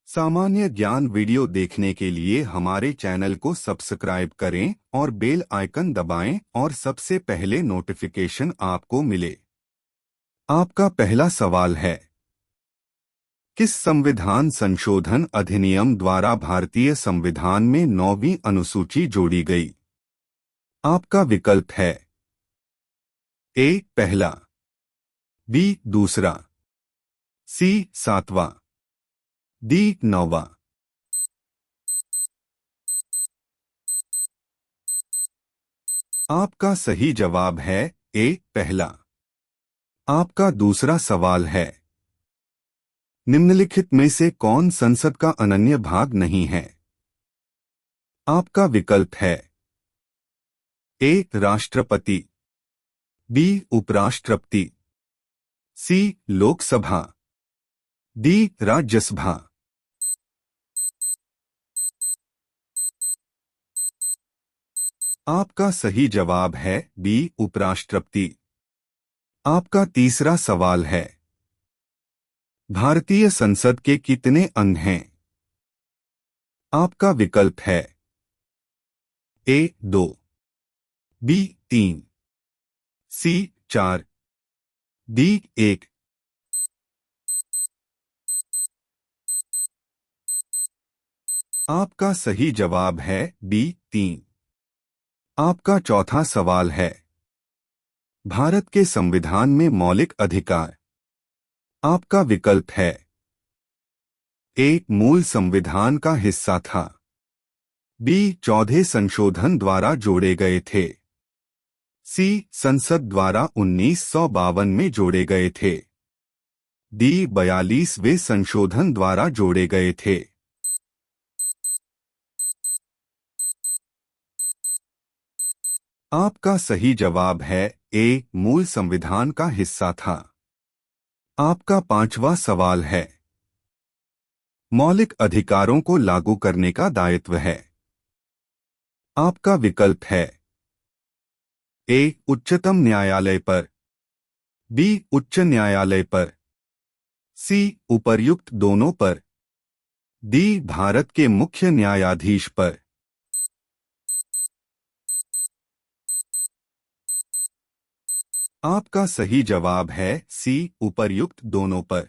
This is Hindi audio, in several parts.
सामान्य ज्ञान वीडियो देखने के लिए हमारे चैनल को सब्सक्राइब करें और बेल आइकन दबाएं और सबसे पहले नोटिफिकेशन आपको मिले। आपका पहला सवाल है, किस संविधान संशोधन अधिनियम द्वारा भारतीय संविधान में 9वीं अनुसूची जोड़ी गई? आपका विकल्प है ए पहला, बी दूसरा, सी सातवां, डी नौवां। आपका सही जवाब है ए पहला। आपका दूसरा सवाल है, निम्नलिखित में से कौन संसद का अनन्य भाग नहीं है? आपका विकल्प है ए राष्ट्रपति, बी उपराष्ट्रपति, सी लोकसभा, डी राज्यसभा। आपका सही जवाब है बी उपराष्ट्रपति। आपका तीसरा सवाल है, भारतीय संसद के कितने अंग हैं? आपका विकल्प है ए 2, बी 3, सी 4, डी 1। आपका सही जवाब है बी 3। आपका चौथा सवाल है, भारत के संविधान में मौलिक अधिकार। आपका विकल्प है ए मूल संविधान का हिस्सा था, बी 14 संशोधन द्वारा जोड़े गए थे, सी संसद द्वारा 1952 में जोड़े गए थे, डी 42वें संशोधन द्वारा जोड़े गए थे। आपका सही जवाब है ए मूल संविधान का हिस्सा था। आपका पांचवा सवाल है, मौलिक अधिकारों को लागू करने का दायित्व है। आपका विकल्प है ए उच्चतम न्यायालय पर, बी उच्च न्यायालय पर, सी उपर्युक्त दोनों पर, डी भारत के मुख्य न्यायाधीश पर। आपका सही जवाब है सी उपर्युक्त दोनों पर।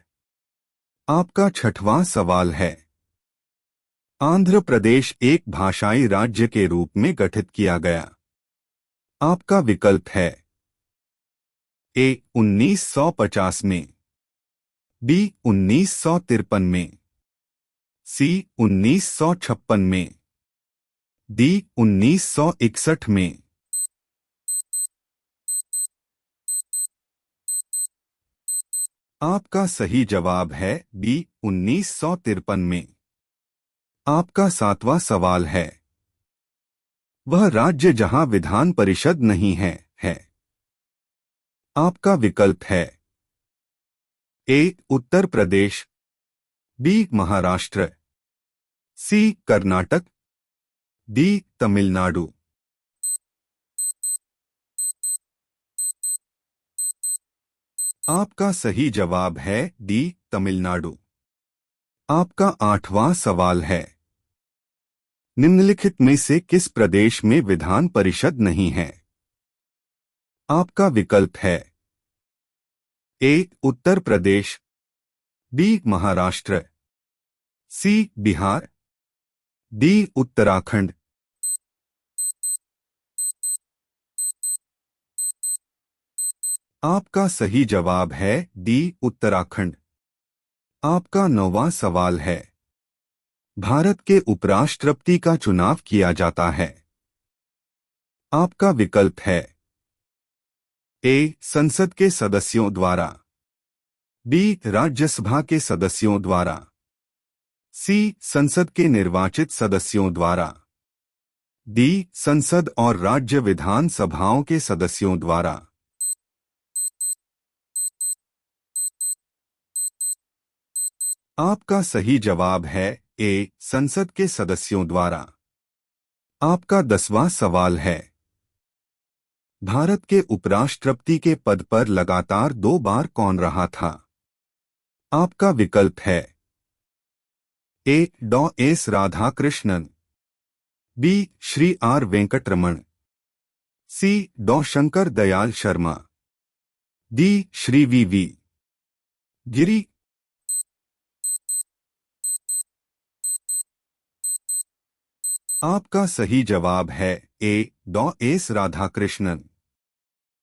आपका छठवां सवाल है, आंध्र प्रदेश एक भाषाई राज्य के रूप में गठित किया गया। आपका विकल्प है ए 1950 में, बी 1953 में, सी 1956 में, डी 1961 में। आपका सही जवाब है बी 1953 में। आपका सातवां सवाल है, वह राज्य जहां विधान परिषद नहीं है। आपका विकल्प है ए उत्तर प्रदेश, बी महाराष्ट्र, सी कर्नाटक, डी तमिलनाडु। आपका सही जवाब है डी तमिलनाडु। आपका आठवां सवाल है, निम्नलिखित में से किस प्रदेश में विधान परिषद नहीं है? आपका विकल्प है ए उत्तर प्रदेश, बी महाराष्ट्र, सी बिहार, डी उत्तराखंड। आपका सही जवाब है डी उत्तराखंड। आपका नौवां सवाल है, भारत के उपराष्ट्रपति का चुनाव किया जाता है। आपका विकल्प है ए संसद के सदस्यों द्वारा, बी राज्यसभा के सदस्यों द्वारा, सी संसद के निर्वाचित सदस्यों द्वारा, डी संसद और राज्य विधान सभाओं के सदस्यों द्वारा। आपका सही जवाब है ए संसद के सदस्यों द्वारा। आपका 10वां सवाल है, भारत के उपराष्ट्रपति के पद पर लगातार 2 बार कौन रहा था? आपका विकल्प है ए. डॉ. S. Radhakrishnan, B. Shri are. Venkataraman, सी. डॉ. Shankar Dayal Sharma, D. Shri we we गिरी। आपका सही जवाब है ए. डॉ. एस. राधाकृष्णन।